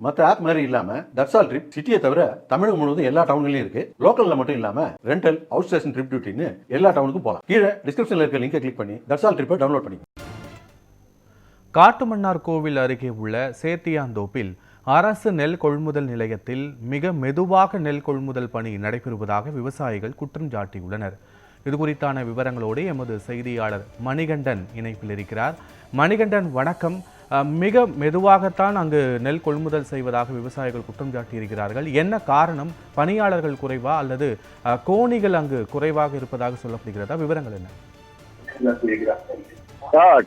மற்ற ஆப் மாதிரி இல்லாம தட்சால் ட்ரிப் சிட்டியை தவிர தமிழகம் முழுவதும் எல்லா டவுன்லயும் இருக்கு. லோக்கல்ல மட்டும் இல்லாம ரெண்டல், அவுட் ஸ்டேஷன் ட்ரிப் டியூட்டின்னு எல்லா டவுனுக்கும் போகலாம். கீழே டிஸ்கிரிப்ஷன்ல இருக்க லிங்கை கிளிக் பண்ணி தட்சால் ட்ரிப்பை டவுன்லோட் பண்ணி. காட்டுமன்னார் கோவில் அருகே உள்ள சேத்தியாந்தோப்பில் அரசு நெல் கொள்முதல் நிலையத்தில் மிக மெதுவாக நெல் கொள்முதல் பணி நடைபெறுவதாக விவசாயிகள் குற்றம் சாட்டியுள்ளனர். இதுகுறித்தான விவரங்களோடு எமது செய்தியாளர் மணிகண்டன் இணைப்பில் இருக்கிறார். மணிகண்டன், வணக்கம். மிக மெதுவாகத்தான் அங்கு நெல் கொள்முதல் செய்வதாக விவசாயிகள் குற்றம் சாட்டியிருக்கிறார்கள். என்ன காரணம்? பணியாளர்கள் குறைவா அல்லது கோணிகள் அங்கு குறைவாக இருப்பதாக சொல்லப்படுகிறதா? விவரங்கள் என்ன?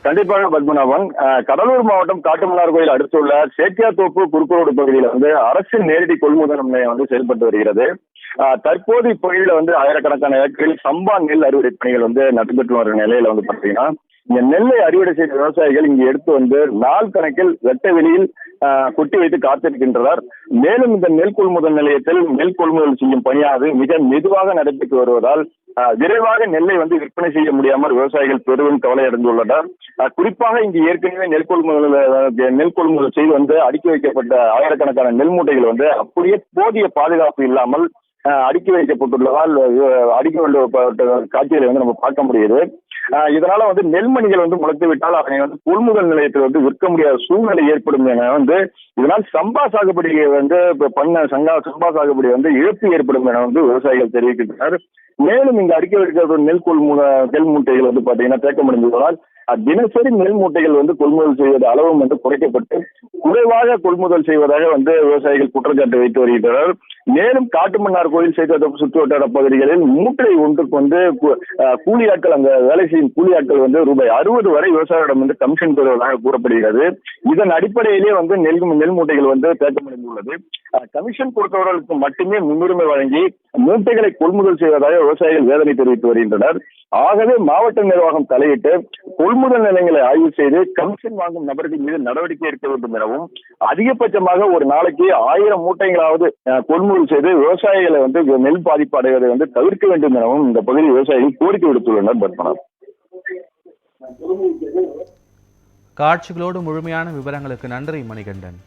கண்டிப்பாக பத்மநாபன், கடலூர் மாவட்டம் காட்டுமன்னார் கோயில் அடுத்துள்ள சேத்தியாத்தோப்பு குறுக்கு ரோடு பகுதியில் அரசு நேரடி கொள்முதல் நிலையம் செயல்பட்டு வருகிறது. தற்போது இப்பகுதியில் ஆயிரக்கணக்கான ஏக்கரில் சம்பா நெல் அறுவடை பணிகள் நடைபெற்று வரும் நிலையில பாத்தீங்கன்னா இந்த நெல்லை அறுவடை செய்த விவசாயிகள் இங்கு எடுத்து நாள் கணக்கில் வெட்ட வெளியில் கொட்டி வைத்து காத்திருக்கின்றனர். மேலும் இந்த நெல் கொள்முதல் நிலையத்தில் நெல் கொள்முதல் செய்யும் பணியானது மிக மெதுவாக நடைபெற்று வருவதால் விரைவாக நெல்லை விற்பனை செய்ய முடியாமல் விவசாயிகள் பெரும் கவலை அடைந்துள்ளனர். குறிப்பாக இங்கு ஏற்கனவே நெல் கொள்முதல் செய்து அடுக்கி வைக்கப்பட்ட ஆயிரக்கணக்கான நெல் மூட்டைகள் அப்படியே போதிய பாதுகாப்பு இல்லாமல் அடுக்கி வைக்கப்பட்டுள்ளதால் அடுக்கி வைக்கப்பட்ட காட்சிகளை நம்ம பார்க்க முடியுது. இதனால நெல்மணிகள் முளைத்து விட்டால் அதனை கொள்முதல் நிலையத்தில் விற்க முடியாத சூழ்நிலை ஏற்படும் என இதனால் சம்பா சாகுபடி சம்பா சாகுபடி இழப்பு ஏற்படும் என விவசாயிகள் தெரிவிக்கின்றனர். மேலும் இங்கு அடுக்கி வைக்கப்பட்ட நெல் மூட்டைகள் பாத்தீங்கன்னா தேக்கமடைந்துள்ளதால் தினசரி நெல் மூட்டைகள் கொள்முதல் செய்வது அளவும் குறைக்கப்பட்டு குறைவாக கொள்முதல் செய்வதாக விவசாயிகள் குற்றச்சாட்டு வைத்து வருகின்றனர். மேலும் காட்டுமன்னார் கோயில் சேத்தியாத்தோப்பு சுற்றுவட்டார பகுதிகளில் மூட்டை ஒன்றுக்கு கூலி ஆட்கள் அங்க வேலை செய்யும் கூலி ஆட்கள் ரூபாய் 60 வரை விவசாயிகளிடம் கமிஷன் பெறுவதாக கூறப்படுகிறது. இதன் அடிப்படையிலேயே நெல் மூட்டைகள் தேக்கமடைந்துள்ளது. கமிஷன் கொடுத்தவர்களுக்கு மட்டுமே முன்னுரிமை வழங்கி மூட்டைகளை கொள்முதல் செய்வதாக விவசாயிகள் வேதனை தெரிவித்து வருகின்றனர். ஆகவே மாவட்ட நிர்வாகம் தலையிட்டு கொள்முதல் நிலையங்களை ஆய்வு செய்து கமிஷன் வாங்கும் நபர்கள் மீது நடவடிக்கை எடுக்க வேண்டும் எனவும் அதிகபட்சமாக ஒரு நாளைக்கு 1000 மூட்டைகளாவது கொள்முதல் செய்து விவசாயிகளை நெல் பாதிப்பு அடைவதை தவிர்க்க வேண்டும் எனவும் இந்த பகுதி விவசாயிகள் கோரிக்கை விடுத்துள்ளனர். பத்மநாபன், காட்சிகளோடு முழுமையான விவரங்களுக்கு நன்றி மணிகண்டன்.